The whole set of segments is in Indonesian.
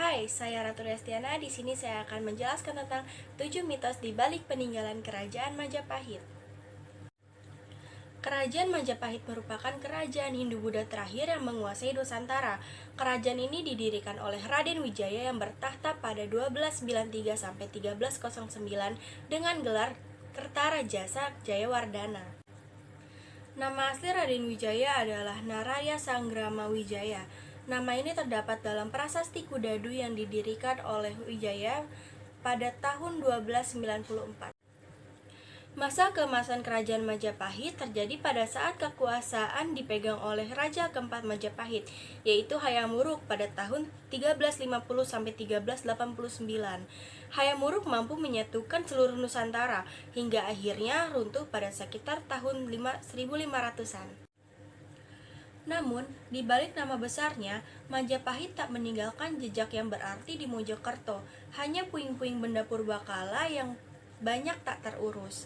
Hai, saya Ratu Restiana. Di sini saya akan menjelaskan tentang 7 mitos di balik peninggalan Kerajaan Majapahit. Kerajaan Majapahit merupakan kerajaan Hindu-Buddha terakhir yang menguasai Nusantara. Kerajaan ini didirikan oleh Raden Wijaya yang bertahta pada 1293 sampai 1309 dengan gelar Kertarajasa Jayawardhana. Nama asli Raden Wijaya adalah Naraya Sanggrama Wijaya. Nama ini terdapat dalam prasasti Kudadu yang didirikan oleh Wijaya pada tahun 1294. Masa keemasan Kerajaan Majapahit terjadi pada saat kekuasaan dipegang oleh Raja keempat Majapahit, yaitu Hayam Wuruk pada tahun 1350 sampai 1389. Hayam Wuruk mampu menyatukan seluruh Nusantara hingga akhirnya runtuh pada sekitar tahun 1500-an. Namun, di balik nama besarnya, Majapahit tak meninggalkan jejak yang berarti di Mojokerto, hanya puing-puing benda purbakala yang banyak tak terurus.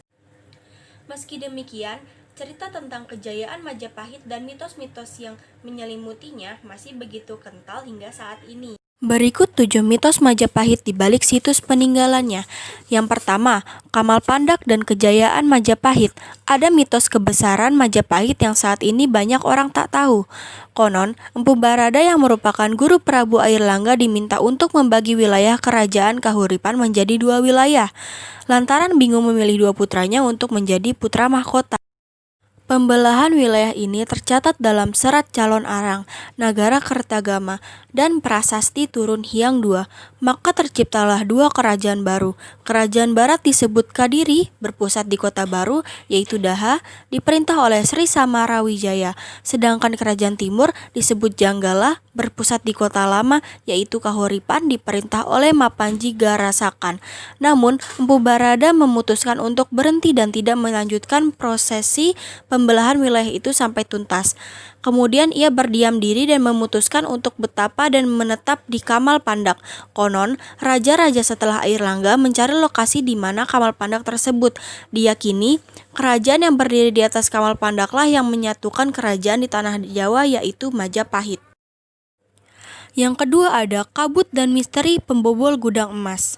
Meski demikian, cerita tentang kejayaan Majapahit dan mitos-mitos yang menyelimutinya masih begitu kental hingga saat ini. Berikut 7 mitos Majapahit di balik situs peninggalannya. Yang pertama, Kamal Pandak dan kejayaan Majapahit. Ada mitos kebesaran Majapahit yang saat ini banyak orang tak tahu. Konon, Empu Barada yang merupakan guru Prabu Airlangga diminta untuk membagi wilayah kerajaan Kahuripan menjadi 2 wilayah, lantaran bingung memilih 2 putranya untuk menjadi putra mahkota. Pembelahan wilayah ini tercatat dalam Serat Calon Arang, Nagara Kertagama, dan Prasasti Turun Hyang II. Maka terciptalah 2 kerajaan baru. Kerajaan Barat disebut Kadiri, berpusat di Kota Baru, yaitu Daha, diperintah oleh Sri Samarawijaya. Sedangkan Kerajaan Timur disebut Janggala, berpusat di Kota Lama, yaitu Kahuripan, diperintah oleh Mapanji Garasakan. Namun, Empu Barada memutuskan untuk berhenti dan tidak melanjutkan prosesi pembelahan wilayah itu sampai tuntas. Kemudian ia berdiam diri dan memutuskan untuk betapa dan menetap di Kamal Pandak. Konon, raja-raja setelah Airlangga mencari lokasi di mana Kamal Pandak tersebut. Diyakini, kerajaan yang berdiri di atas Kamal Pandaklah yang menyatukan kerajaan di tanah Jawa, yaitu Majapahit. Yang kedua ada Kabut dan Misteri Pembobol Gudang Emas.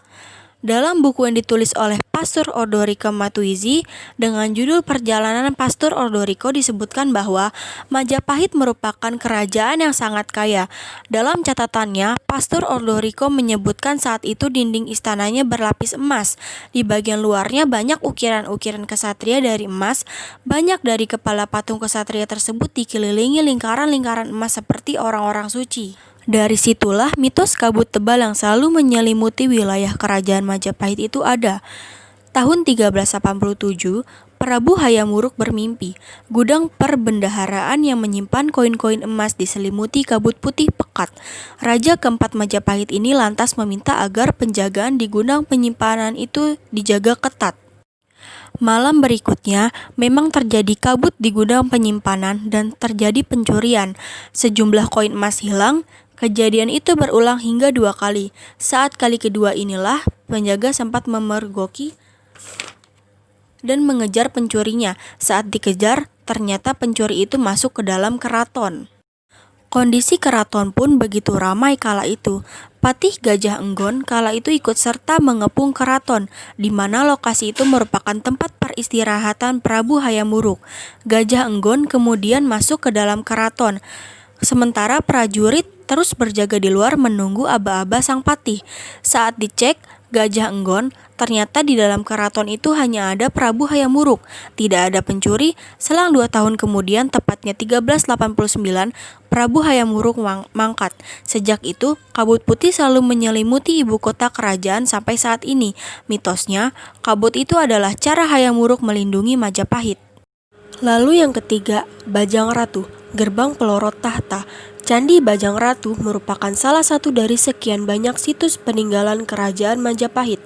Dalam buku yang ditulis oleh Pastur Ordoriko Matuizi dengan judul Perjalanan Pastur Ordoriko disebutkan bahwa Majapahit merupakan kerajaan yang sangat kaya. Dalam catatannya, Pastur Ordoriko menyebutkan saat itu dinding istananya berlapis emas. Di bagian luarnya banyak ukiran-ukiran kesatria dari emas. Banyak dari kepala patung kesatria tersebut dikelilingi lingkaran-lingkaran emas seperti orang-orang suci. Dari situlah mitos kabut tebal yang selalu menyelimuti wilayah kerajaan Majapahit itu ada. Tahun 1387, Prabu Hayam Wuruk bermimpi, gudang perbendaharaan yang menyimpan koin-koin emas diselimuti kabut putih pekat. Raja keempat Majapahit ini lantas meminta agar penjagaan di gudang penyimpanan itu dijaga ketat. Malam berikutnya, memang terjadi kabut di gudang penyimpanan dan terjadi pencurian. Sejumlah koin emas hilang. Kejadian itu berulang hingga 2 kali. Saat kali kedua inilah, penjaga sempat memergoki dan mengejar pencurinya. Saat dikejar, ternyata pencuri itu masuk ke dalam keraton. Kondisi keraton pun begitu ramai kala itu. Patih Gajah Enggon kala itu ikut serta mengepung keraton, di mana lokasi itu merupakan tempat peristirahatan Prabu Hayam Wuruk. Gajah Enggon kemudian masuk ke dalam keraton, sementara prajurit terus berjaga di luar menunggu aba-aba sang patih. Saat dicek, Gajah Enggon, ternyata di dalam keraton itu hanya ada Prabu Hayam Wuruk. Tidak ada pencuri. Selang 2 tahun kemudian, tepatnya 1389, Prabu Hayam Wuruk mangkat. Sejak itu, kabut putih selalu menyelimuti ibu kota kerajaan sampai saat ini. Mitosnya, kabut itu adalah cara Hayam Wuruk melindungi Majapahit. Lalu yang ketiga, Bajang Ratu, Gerbang Pelorot Tahta. Candi Bajang Ratu merupakan salah satu dari sekian banyak situs peninggalan kerajaan Majapahit.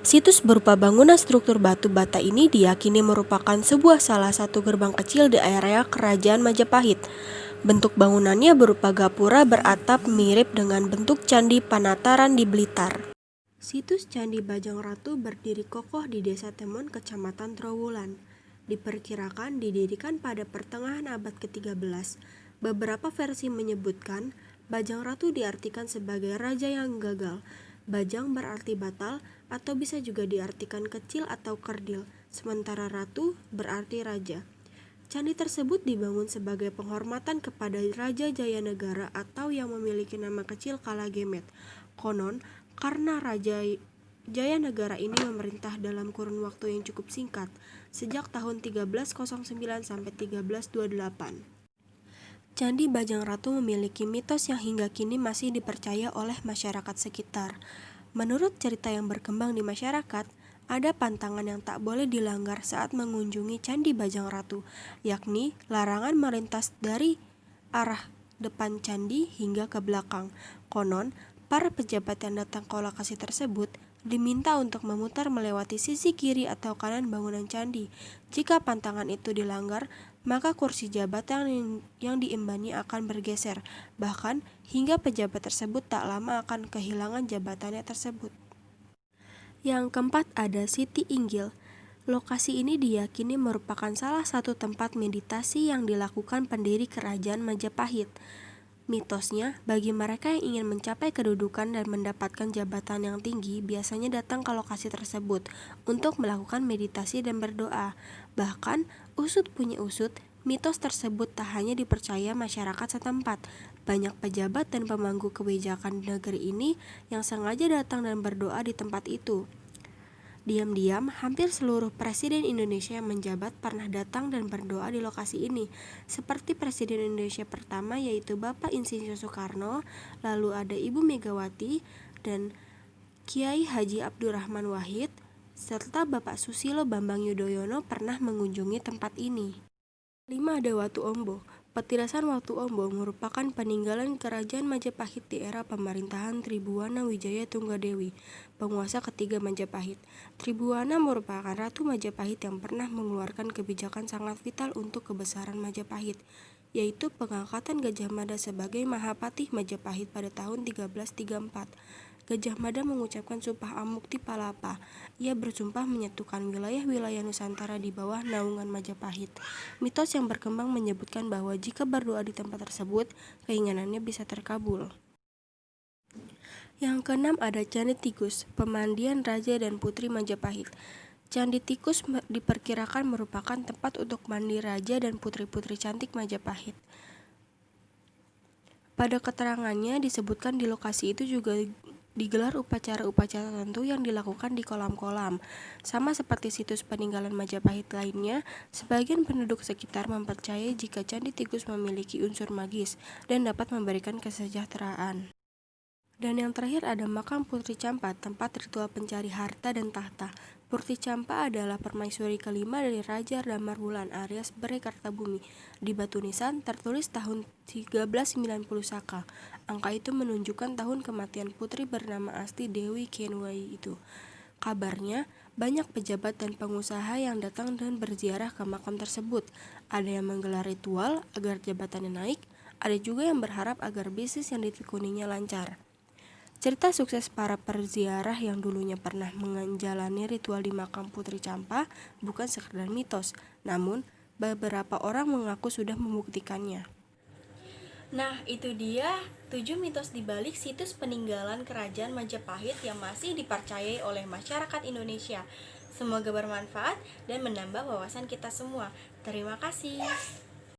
Situs berupa bangunan struktur batu bata ini diyakini merupakan sebuah salah satu gerbang kecil di area kerajaan Majapahit. Bentuk bangunannya berupa gapura beratap mirip dengan bentuk Candi Panataran di Blitar. Situs Candi Bajang Ratu berdiri kokoh di Desa Temon, Kecamatan Trowulan. Diperkirakan didirikan pada pertengahan abad ke-13. Beberapa versi menyebutkan Bajang Ratu diartikan sebagai raja yang gagal. Bajang berarti batal atau bisa juga diartikan kecil atau kerdil, sementara ratu berarti raja. Candi tersebut dibangun sebagai penghormatan kepada Raja Jayanegara atau yang memiliki nama kecil kala Gemet. Konon, karena Raja Jayanegara ini memerintah dalam kurun waktu yang cukup singkat, sejak tahun 1309 sampai 1328. Candi Bajang Ratu memiliki mitos yang hingga kini masih dipercaya oleh masyarakat sekitar. Menurut cerita yang berkembang di masyarakat, ada pantangan yang tak boleh dilanggar saat mengunjungi Candi Bajang Ratu, yakni larangan melintas dari arah depan candi hingga ke belakang. Konon, para pejabat yang datang ke lokasi tersebut diminta untuk memutar melewati sisi kiri atau kanan bangunan candi. Jika pantangan itu dilanggar, maka kursi jabatan yang diembannya akan bergeser, bahkan hingga pejabat tersebut tak lama akan kehilangan jabatannya tersebut. Yang keempat ada Siti Inggil. Lokasi ini diyakini merupakan salah satu tempat meditasi yang dilakukan pendiri kerajaan Majapahit. Mitosnya, bagi mereka yang ingin mencapai kedudukan dan mendapatkan jabatan yang tinggi, biasanya datang ke lokasi tersebut untuk melakukan meditasi dan berdoa. Bahkan, usut punya usut, mitos tersebut tak hanya dipercaya masyarakat setempat. Banyak pejabat dan pemangku kebijakan negeri ini yang sengaja datang dan berdoa di tempat itu. Diam-diam, hampir seluruh presiden Indonesia yang menjabat pernah datang dan berdoa di lokasi ini, seperti Presiden Indonesia pertama yaitu Bapak Insinyur Soekarno, lalu ada Ibu Megawati, dan Kiai Haji Abdurrahman Wahid, serta Bapak Susilo Bambang Yudhoyono pernah mengunjungi tempat ini. 5. Ada Watu Ombo. Petilasan Watu Ombo merupakan peninggalan kerajaan Majapahit di era pemerintahan Tribhuwana Wijaya Tunggadewi, penguasa ketiga Majapahit. Tribhuwana merupakan Ratu Majapahit yang pernah mengeluarkan kebijakan sangat vital untuk kebesaran Majapahit, yaitu pengangkatan Gajah Mada sebagai Mahapatih Majapahit pada tahun 1334. Gajah Mada mengucapkan sumpah Amukti Palapa. Ia bersumpah menyatukan wilayah-wilayah Nusantara di bawah naungan Majapahit. Mitos yang berkembang menyebutkan bahwa jika berdoa di tempat tersebut, keinginannya bisa terkabul. Yang keenam ada Candi Tikus, pemandian Raja dan Putri Majapahit. Candi Tikus diperkirakan merupakan tempat untuk mandi Raja dan Putri-putri cantik Majapahit. Pada keterangannya disebutkan di lokasi itu juga digelar upacara-upacara tertentu yang dilakukan di kolam-kolam. Sama seperti situs peninggalan Majapahit lainnya, sebagian penduduk sekitar mempercayai jika Candi Tikus memiliki unsur magis dan dapat memberikan kesejahteraan. Dan yang terakhir ada makam Putri Campa, tempat ritual pencari harta dan tahta. Putri Campa adalah permaisuri kelima dari Raja Damarwulan alias Bere Kartabumi. Di batu nisan tertulis tahun 1390 Saka. Angka itu menunjukkan tahun kematian putri bernama Asti Dewi Kenwai itu. Kabarnya, banyak pejabat dan pengusaha yang datang dan berziarah ke makam tersebut. Ada yang menggelar ritual agar jabatannya naik, ada juga yang berharap agar bisnis yang ditekuninya lancar. Cerita sukses para perziarah yang dulunya pernah menjalani ritual di makam Putri Campa bukan sekedar mitos, namun beberapa orang mengaku sudah membuktikannya. Nah, itu dia 7 mitos di balik situs peninggalan kerajaan Majapahit yang masih dipercayai oleh masyarakat Indonesia. Semoga bermanfaat dan menambah wawasan kita semua. Terima kasih.